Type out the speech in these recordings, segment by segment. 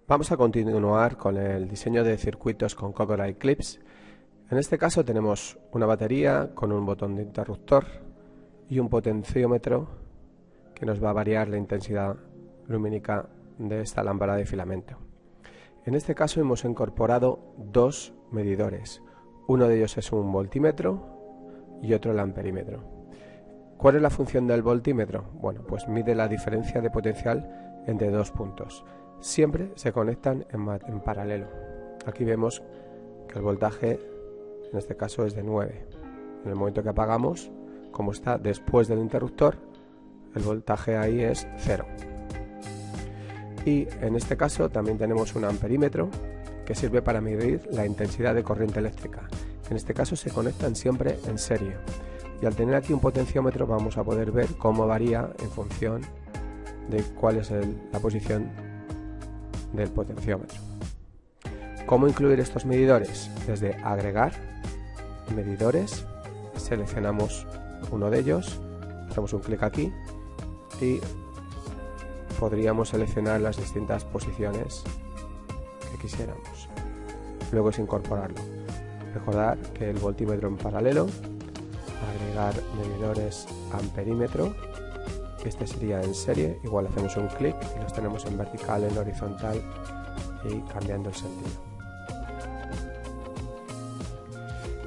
Vamos a continuar con el diseño de circuitos con Cockroach Clips. En este caso tenemos una batería con un botón de interruptor y un potenciómetro que nos va a variar la intensidad lumínica de esta lámpara de filamento. En este caso hemos incorporado dos medidores. Uno de ellos es un voltímetro y otro el amperímetro. ¿Cuál es la función del voltímetro? Bueno, pues mide la diferencia de potencial entre dos puntos. Siempre se conectan en paralelo. Aquí vemos que el voltaje en este caso es de 9. En el momento que apagamos, como está después del interruptor, el voltaje ahí es 0. Y en este caso también tenemos un amperímetro que sirve para medir la intensidad de corriente eléctrica. En este caso se conectan siempre en serie. Y al tener aquí un potenciómetro vamos a poder ver cómo varía en función de cuál es la posición del potenciómetro. ¿Cómo incluir estos medidores? Desde agregar medidores, seleccionamos uno de ellos, hacemos un clic aquí y podríamos seleccionar las distintas posiciones que quisiéramos. Luego es incorporarlo. Recordar que el voltímetro en paralelo, agregar medidores amperímetro. Este sería en serie, igual hacemos un clic y los tenemos en vertical, en horizontal y cambiando el sentido.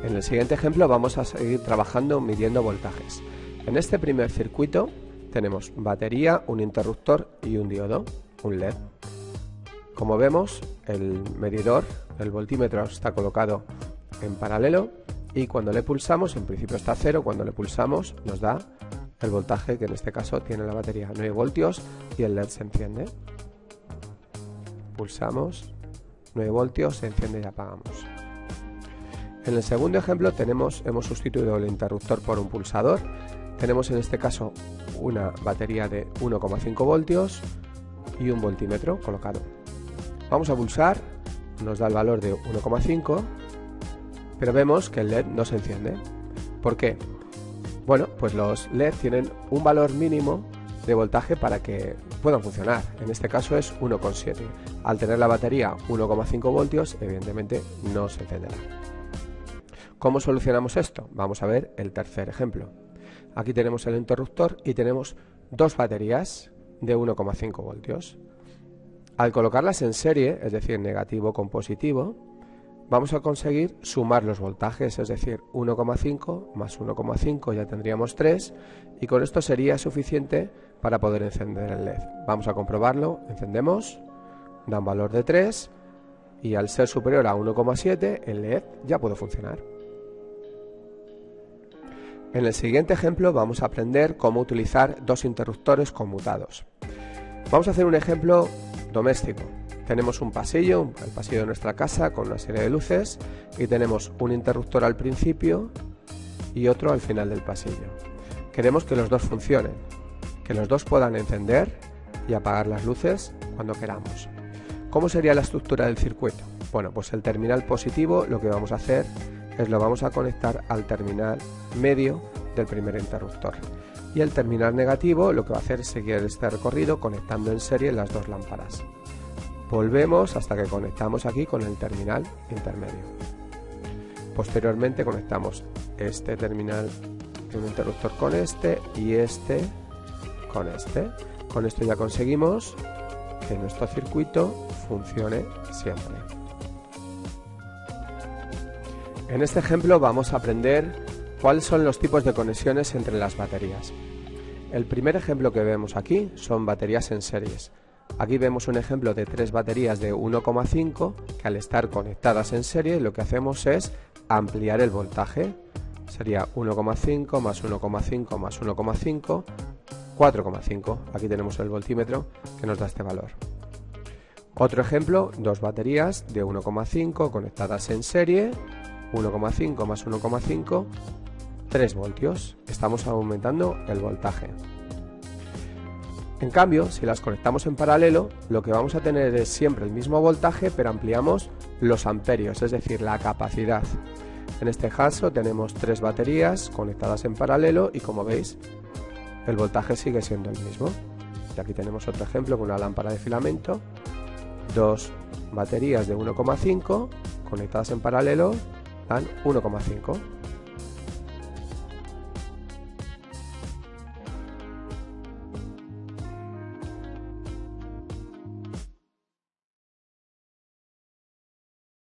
En el siguiente ejemplo vamos a seguir trabajando midiendo voltajes. En este primer circuito tenemos batería, un interruptor y un diodo, un LED. Como vemos, el medidor, el voltímetro está colocado en paralelo y cuando le pulsamos, en principio está a 0, cuando le pulsamos nos da el voltaje que en este caso tiene la batería, 9 voltios, y el LED se enciende. Pulsamos, 9 voltios, se enciende y apagamos. En el segundo ejemplo hemos sustituido el interruptor por un pulsador. Tenemos en este caso una batería de 1,5 voltios y un voltímetro colocado. Vamos a pulsar, nos da el valor de 1,5, pero vemos que el LED no se enciende. ¿Por qué? Bueno, pues los LED tienen un valor mínimo de voltaje para que puedan funcionar. En este caso es 1,7. Al tener la batería 1,5 voltios, evidentemente no se encenderá. ¿Cómo solucionamos esto? Vamos a ver el tercer ejemplo. Aquí tenemos el interruptor y tenemos dos baterías de 1,5 voltios. Al colocarlas en serie, es decir, negativo con positivo, vamos a conseguir sumar los voltajes, es decir, 1,5 más 1,5 ya tendríamos 3 y con esto sería suficiente para poder encender el LED. Vamos a comprobarlo, encendemos, da un valor de 3 y al ser superior a 1,7 el LED ya puede funcionar. En el siguiente ejemplo vamos a aprender cómo utilizar dos interruptores conmutados. Vamos a hacer un ejemplo doméstico. Tenemos un pasillo, el pasillo de nuestra casa con una serie de luces y tenemos un interruptor al principio y otro al final del pasillo. Queremos que los dos funcionen, que los dos puedan encender y apagar las luces cuando queramos. ¿Cómo sería la estructura del circuito? Bueno, pues el terminal positivo lo que vamos a hacer es lo vamos a conectar al terminal medio del primer interruptor. Y el terminal negativo lo que va a hacer es seguir este recorrido conectando en serie las dos lámparas. Volvemos hasta que conectamos aquí con el terminal intermedio. Posteriormente conectamos este terminal de un interruptor con este y este con este. Con esto ya conseguimos que nuestro circuito funcione siempre. En este ejemplo vamos a aprender cuáles son los tipos de conexiones entre las baterías. El primer ejemplo que vemos aquí son baterías en series. Aquí vemos un ejemplo de tres baterías de 1,5 que al estar conectadas en serie lo que hacemos es ampliar el voltaje. Sería 1,5 más 1,5 más 1,5, 4,5. Aquí tenemos el voltímetro que nos da este valor. Otro ejemplo, dos baterías de 1,5 conectadas en serie, 1,5 más 1,5, 3 voltios. Estamos aumentando el voltaje. En cambio, si las conectamos en paralelo, lo que vamos a tener es siempre el mismo voltaje, pero ampliamos los amperios, es decir, la capacidad. En este caso tenemos tres baterías conectadas en paralelo y como veis, el voltaje sigue siendo el mismo. Y aquí tenemos otro ejemplo con una lámpara de filamento Dos baterías de 1,5 conectadas en paralelo dan 1,5.